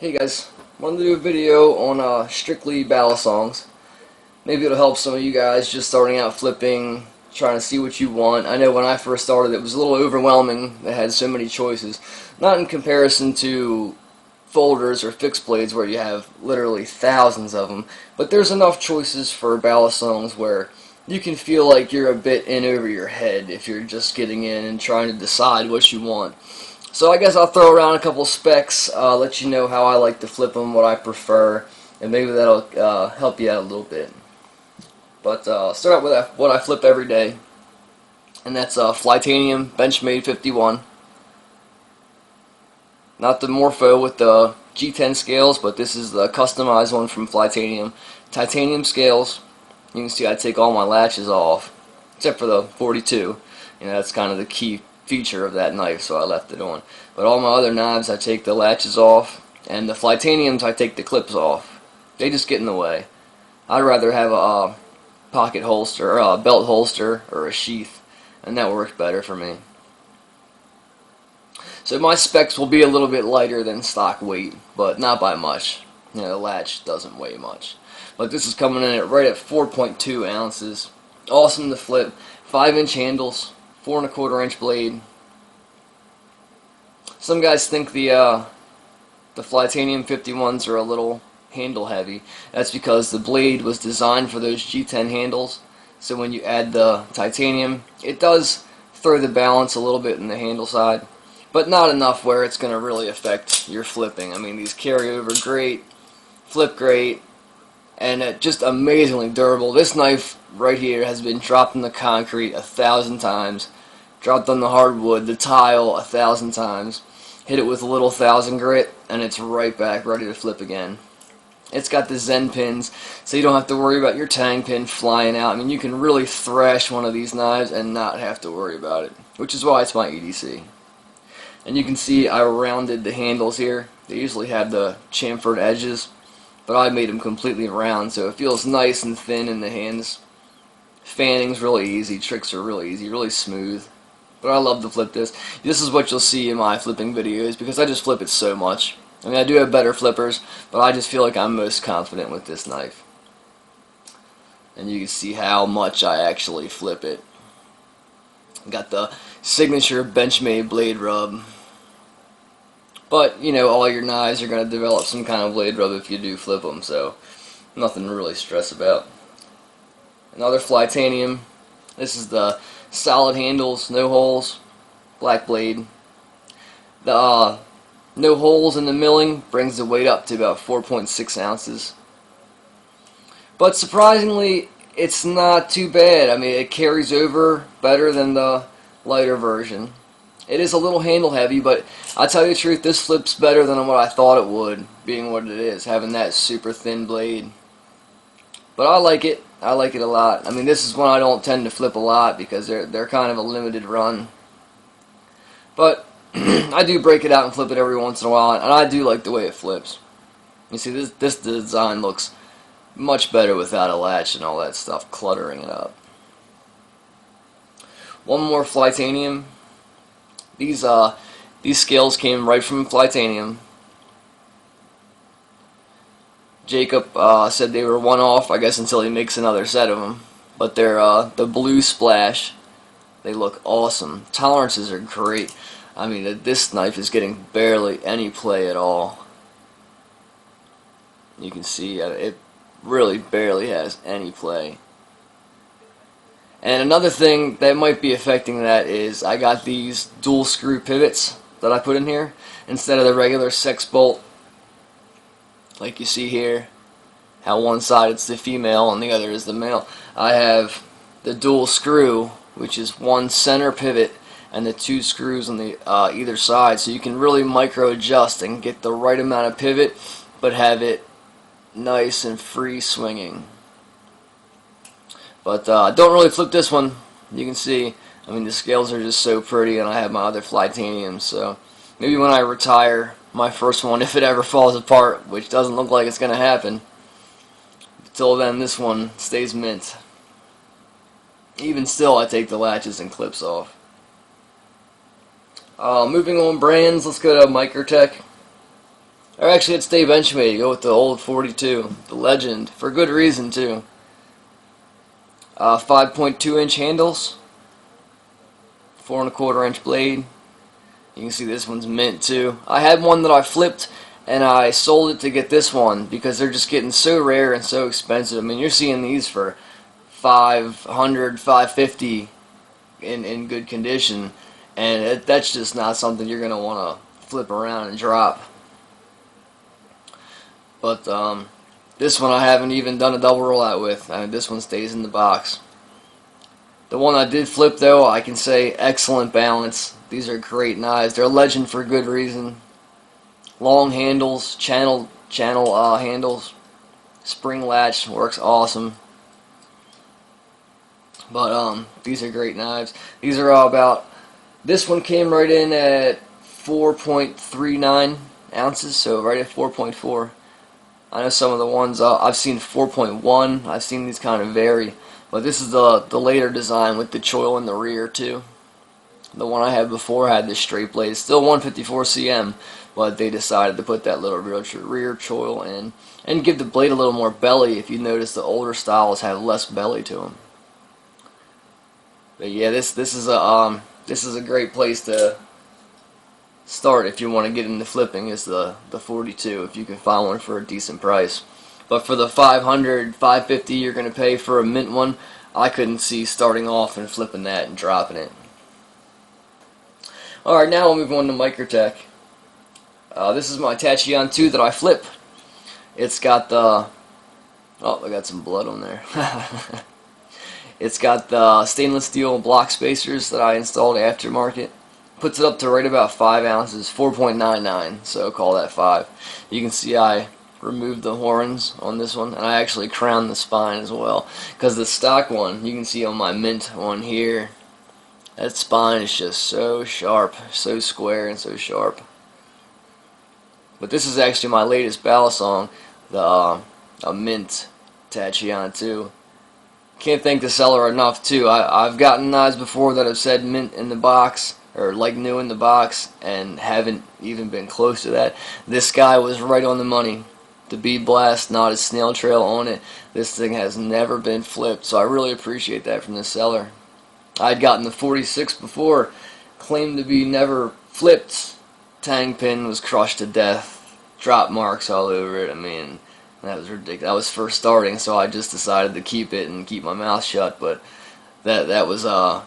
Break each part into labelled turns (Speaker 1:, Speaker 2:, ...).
Speaker 1: Hey guys, wanted to do a video on strictly Balisongs. Maybe it'll help some of you guys just starting out flipping, trying to see what you want. I know when I first started it was a little overwhelming. They had so many choices. Not in comparison to folders or fixed blades where you have literally thousands of them, but there's enough choices for Balisongs where you can feel like you're a bit in over your head if you're just getting in and trying to decide what you want. So I guess I'll throw around a couple specs, let you know how I like to flip them, what I prefer, and maybe that'll help you out a little bit. But start out with what I flip every day, and that's Flytanium Benchmade 51. Not the Morpho with the G10 scales, but this is the customized one from Flytanium. Titanium scales. You can see I take all my latches off, except for the 42. You know, that's kind of the key feature of that knife, so I left it on. But all my other knives, I take the latches off, and the Flytaniums, I take the clips off. They just get in the way. I'd rather have a pocket holster, or a belt holster, or a sheath, and that works better for me. So my specs will be a little bit lighter than stock weight, but not by much. You know, the latch doesn't weigh much. But this is coming in at right at 4.2 ounces. Awesome to flip. 5-inch handles. 4 1/4 inch blade. Some guys think the Flytanium 51s are a little handle heavy. That's because the blade was designed for those G10 handles. So when you add the titanium, it does throw the balance a little bit in the handle side, but not enough where it's going to really affect your flipping. I mean, these carry over great, flip great, and just amazingly durable. This knife right here has been dropped in the concrete 1,000 times, dropped on the hardwood, the tile 1,000 times, hit it with a little 1000 grit, and it's right back ready to flip again. It's got the Zen pins, so you don't have to worry about your tang pin flying out. I mean, you can really thrash one of these knives and not have to worry about it, which is why it's my EDC. And you can see I rounded the handles here. They usually have the chamfered edges, but I made them completely round, so it feels nice and thin in the hands. Fanning's really easy, tricks are really easy, really smooth. But I love to flip this. This is what you'll see in my flipping videos because I just flip it so much. I mean, I do have better flippers, but I just feel like I'm most confident with this knife. And you can see how much I actually flip it. Got the signature Benchmade blade rub. But, you know, all your knives are going to develop some kind of blade rub if you do flip them, so nothing to really stress about. Another Flytanium. This is the solid handles, no holes, black blade. The no holes in the milling brings the weight up to about 4.6 ounces. But surprisingly, it's not too bad. I mean, it carries over better than the lighter version. It is a little handle heavy, but I'll tell you the truth, this flips better than what I thought it would, being what it is, having that super thin blade. But I like it. I like it a lot. I mean, this is one I don't tend to flip a lot because they're kind of a limited run. But I do break it out and flip it every once in a while, and I do like the way it flips. You see, this design looks much better without a latch and all that stuff cluttering it up. One more Flytanium. These scales came right from Flytanium. Jacob said they were one-off, I guess, until he makes another set of them. But they're the blue splash. They look awesome. Tolerances are great. I mean, this knife is getting barely any play at all. You can see it really barely has any play. And another thing that might be affecting that is I got these dual screw pivots that I put in here instead of the regular 6 bolt. Like you see here, how one side it's the female and the other is the male. I have the dual screw, which is one center pivot and the 2 screws on the either side, so you can really micro adjust and get the right amount of pivot but have it nice and free swinging. But don't really flip this one. You can see, I mean, the scales are just so pretty, and I have my other Flytaniums, so maybe when I retire my first one, if it ever falls apart, which doesn't look like it's going to happen, until then this one stays mint. Even still, I take the latches and clips off. Moving on brands, let's go to Microtech. Or actually, it's stay Benchmade. Go with the old 42, the Legend, for good reason too. 5.2-inch handles, 4¼ inch blade. You can see this one's mint too. I had one that I flipped and I sold it to get this one because they're just getting so rare and so expensive. I mean, you're seeing these for 500, 550 in good condition, and that's just not something you're gonna want to flip around and drop. But this one I haven't even done a double rollout with. I mean, this one stays in the box. The one I did flip though, I can say excellent balance. These are great knives. They're a Legend for good reason. Long handles, channel handles, spring latch works awesome. But these are great knives. These are all about. This one came right in at 4.39 ounces, so right at 4.4. I know some of the ones I've seen 4.1. I've seen these kind of vary, but this is the later design with the choil in the rear too. The one I had before had this straight blade. It's still 154 cm, but they decided to put that little rear choil in and give the blade a little more belly. If you notice, the older styles have less belly to them. But yeah, this is a great place to start if you want to get into flipping. Is the 42 if you can find one for a decent price. But for the 500, 550 you're going to pay for a mint one, I couldn't see starting off and flipping that and dropping it. Alright, now we'll move on to Microtech. This is my Tachyon 2 that I flip. It's got the... Oh, I got some blood on there. It's got the stainless steel block spacers that I installed aftermarket. Puts it up to right about 5 ounces, 4.99, so call that 5. You can see I removed the horns on this one, and I actually crowned the spine as well. Because the stock one, you can see on my mint one here, that spine is just so sharp, so square and so sharp. But this is actually my latest Balisong, the a mint Tachyon 2. Can't thank the seller enough too. I've gotten knives before that have said mint in the box, or like new in the box, and haven't even been close to that. This guy was right on the money. The bead blast, not a snail trail on it. This thing has never been flipped, so I really appreciate that from the seller. I'd gotten the 46 before, claimed to be never flipped. Tang pin was crushed to death, drop marks all over it. I mean, that was ridiculous. That was first starting, so I just decided to keep it and keep my mouth shut. But that was a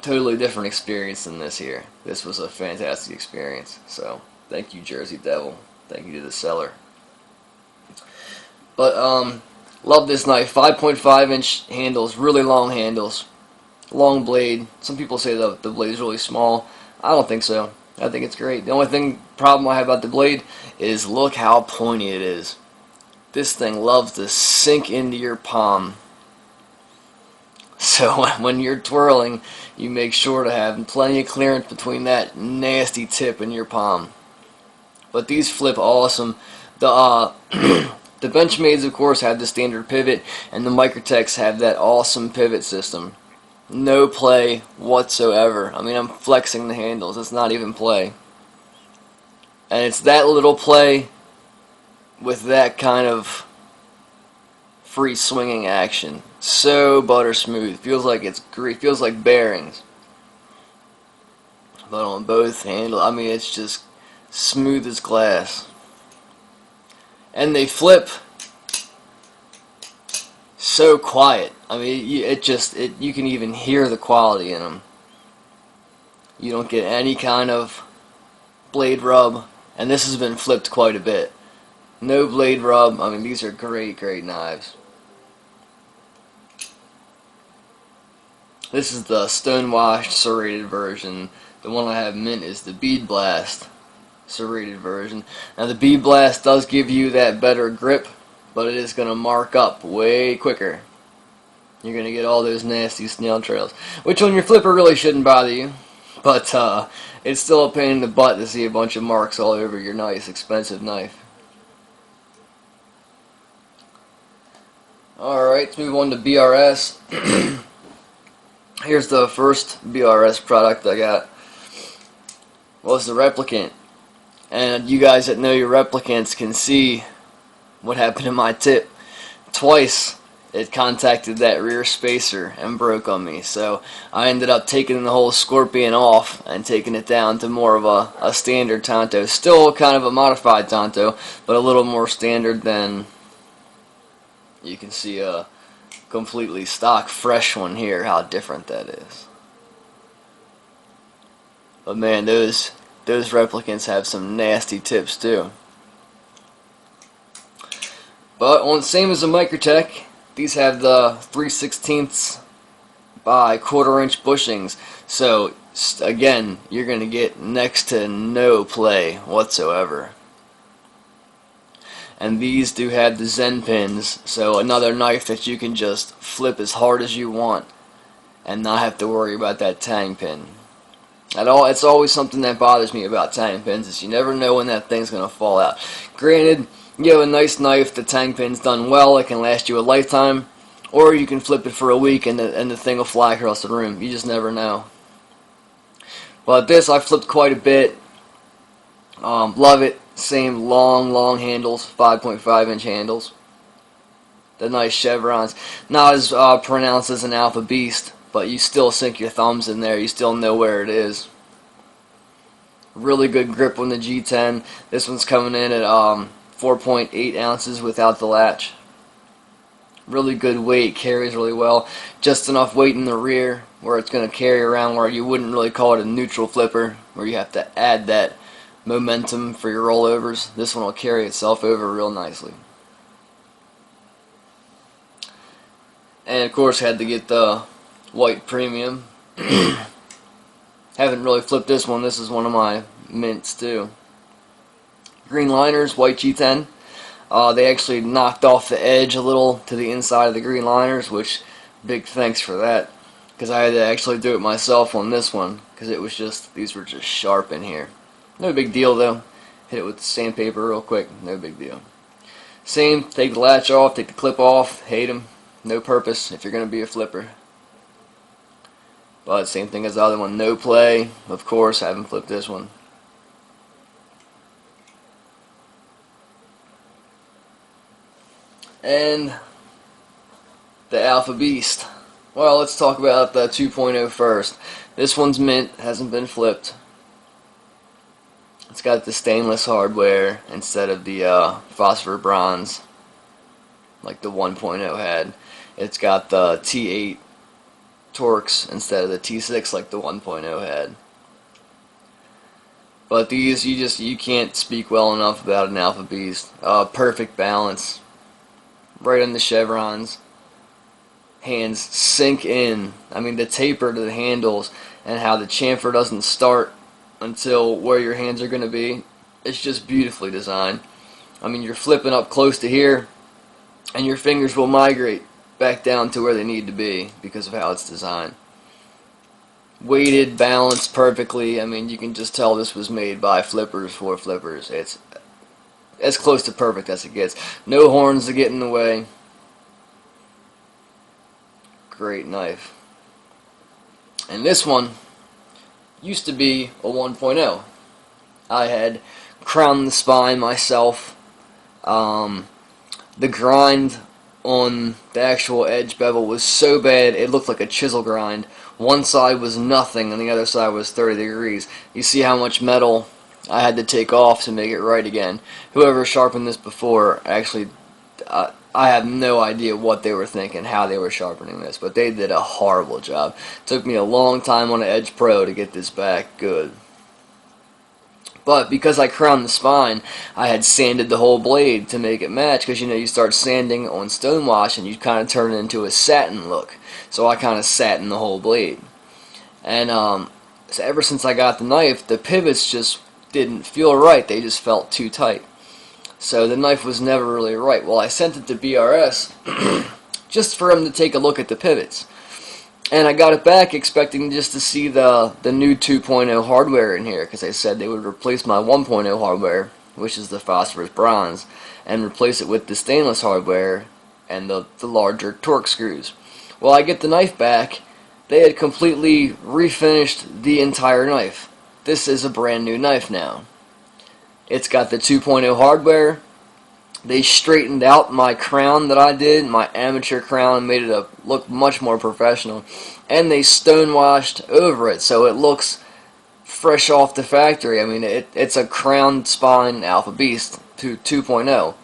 Speaker 1: totally different experience than this here. This was a fantastic experience. So thank you, Jersey Devil. Thank you to the seller. But love this knife. 5.5-inch handles, really long handles. Long blade. Some people say the blade is really small. I don't think so. I think it's great. The only problem I have about the blade is look how pointy it is. This thing loves to sink into your palm. So when you're twirling, you make sure to have plenty of clearance between that nasty tip and your palm. But these flip awesome. The the Benchmades, of course, have the standard pivot, and the Microtechs have that awesome pivot system. No play whatsoever. I mean, I'm flexing the handles. It's not even play. And it's that little play with that kind of free swinging action. So butter smooth. Feels like it's great. Feels like bearings. But on both handles, I mean, it's just smooth as glass. And they flip so quiet. I mean, you can even hear the quality in them. You don't get any kind of blade rub, and this has been flipped quite a bit. No blade rub. I mean, these are great, great knives. This is the stone-washed serrated version. The one I have mint is the bead blast serrated version. Now the bead blast does give you that better grip, but it is going to mark up way quicker. You're going to get all those nasty snail trails, which on your flipper really shouldn't bother you, but it's still a pain in the butt to see a bunch of marks all over your nice, expensive knife. Alright, let's move on to BRS. Here's the first BRS product I got. Well, it's the Replicant. And you guys that know your replicants can see what happened to my tip. Twice it contacted that rear spacer and broke on me, so I ended up taking the whole Scorpion off and taking it down to more of a standard Tonto. Still kind of a modified Tonto, but a little more standard than you can see a completely stock fresh one here, how different that is. But man, those replicants have some nasty tips too. But on same as the Microtech, these have the 3/16 by 1/4 inch bushings. So again, you're going to get next to no play whatsoever. And these do have the Zen pins, so another knife that you can just flip as hard as you want and not have to worry about that tang pin at all. It's always something that bothers me about tang pins, is you never know when that thing's going to fall out. Granted, you have a nice knife, the tang pin's done well, it can last you a lifetime, or you can flip it for a week and the thing will fly across the room. You just never know. But this, I flipped quite a bit. Love it. Same long handles, 5.5 inch handles. The nice chevrons. Not as pronounced as an Alfa Beast, but you still sink your thumbs in there. You still know where it is. Really good grip on the G10. This one's coming in at 4.8 ounces without the latch. Really good weight, carries really well. Just enough weight in the rear where it's going to carry around, where you wouldn't really call it a neutral flipper, where you have to add that momentum for your rollovers. This one will carry itself over real nicely. And of course had to get the white premium. Haven't really flipped this one. This is one of my mints too. Green liners, white G10. They actually knocked off the edge a little to the inside of the green liners, which big thanks for that, because I had to actually do it myself on this one, because it was just, these were just sharp in here. No big deal though. Hit it with sandpaper real quick, no big deal. Same, take the latch off, take the clip off, hate them, no purpose if you're going to be a flipper. But same thing as the other one, no play, of course, I haven't flipped this one. And the Alfa Beast. Well, let's talk about the 2.0 first. This one's mint, hasn't been flipped. It's got the stainless hardware instead of the phosphor bronze like the 1.0 had. It's got the T8 Torx instead of the T6 like the 1.0 had. But these, you can't speak well enough about an Alfa Beast. Perfect balance. Right on the chevrons. Hands sink in. I mean, the taper to the handles and how the chamfer doesn't start until where your hands are going to be. It's just beautifully designed. I mean, you're flipping up close to here and your fingers will migrate back down to where they need to be because of how it's designed. Weighted, balanced perfectly. I mean, you can just tell this was made by flippers for flippers. It's as close to perfect as it gets. No horns to get in the way. Great knife. And this one used to be a 1.0. I had crowned the spine myself. The grind on the actual edge bevel was so bad it looked like a chisel grind. One side was nothing and the other side was 30 degrees. You see how much metal I had to take off to make it right again. Whoever sharpened this before, actually, I have no idea what they were thinking, how they were sharpening this, but they did a horrible job. It took me a long time on an Edge Pro to get this back good. But because I crowned the spine, I had sanded the whole blade to make it match, because you start sanding on stonewash and you kind of turn it into a satin look. So I kind of satined the whole blade. And so ever since I got the knife, the pivots just didn't feel right. They just felt too tight. So the knife was never really right. Well, I sent it to BRS just for him to take a look at the pivots. And I got it back expecting just to see the new 2.0 hardware in here, because they said they would replace my 1.0 hardware, which is the phosphorus bronze, and replace it with the stainless hardware and the larger Torx screws. Well, I get the knife back. They had completely refinished the entire knife. This is a brand new knife now. It's got the 2.0 hardware. They straightened out my crown that I did, my amateur crown, made it look much more professional. And they stonewashed over it, so it looks fresh off the factory. I mean, it's a crown spine Alfa Beast to 2.0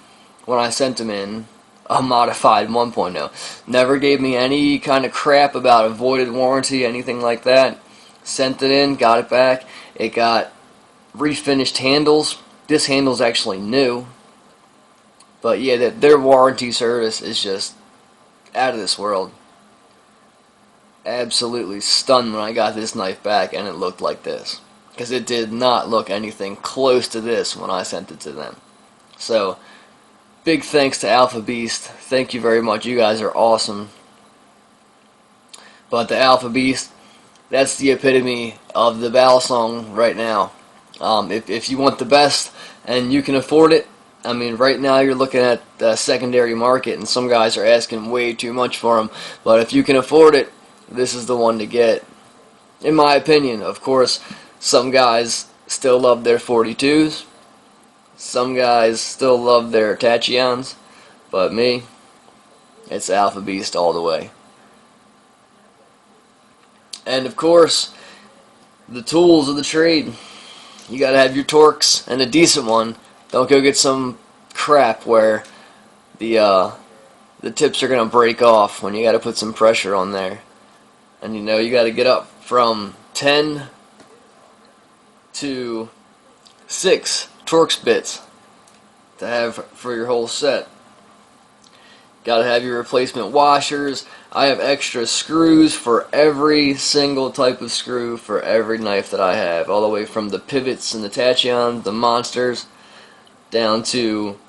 Speaker 1: when I sent them in a modified 1.0. Never gave me any kind of crap about a voided warranty, anything like that. Sent it in, got it back. It got refinished handles. This handle's actually new. But yeah, their warranty service is just out of this world. Absolutely stunned when I got this knife back and it looked like this. Because it did not look anything close to this when I sent it to them. So, big thanks to Alfa Beast. Thank you very much. You guys are awesome. But the Alfa Beast, that's the epitome of the Balisong right now. If you want the best and you can afford it, I mean, right now you're looking at the secondary market, and some guys are asking way too much for them. But if you can afford it, this is the one to get. In my opinion, of course, some guys still love their 42s. Some guys still love their Tachyons. But me, it's Alfa Beast all the way. And of course, the tools of the trade. You gotta have your Torx and a decent one. Don't go get some crap where the tips are gonna break off when you gotta put some pressure on there. And you know you gotta get up from 10 to 6 Torx bits to have for your whole set. Gotta have your replacement washers. I have extra screws for every single type of screw for every knife that I have, all the way from the pivots and the Tachyons, the monsters, down to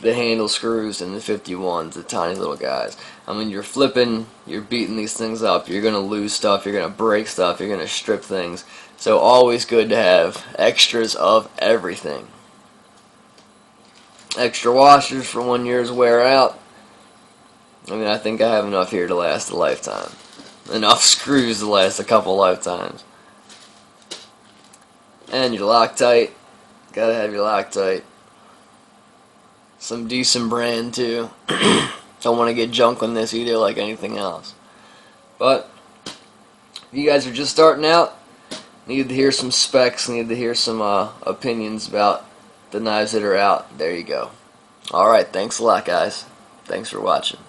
Speaker 1: the handle screws and the 51s, the tiny little guys. I mean, you're flipping, you're beating these things up, you're going to lose stuff, you're going to break stuff, you're going to strip things. So always good to have extras of everything. Extra washers for 1 year's wear out. I mean, I think I have enough here to last a lifetime. Enough screws to last a couple lifetimes. And your Loctite. Gotta have your Loctite. Some decent brand too. Don't want to get junk on this either like anything else. But if you guys are just starting out, need to hear some specs, need to hear some opinions about the knives that are out, there you go. Alright, thanks a lot guys. Thanks for watching.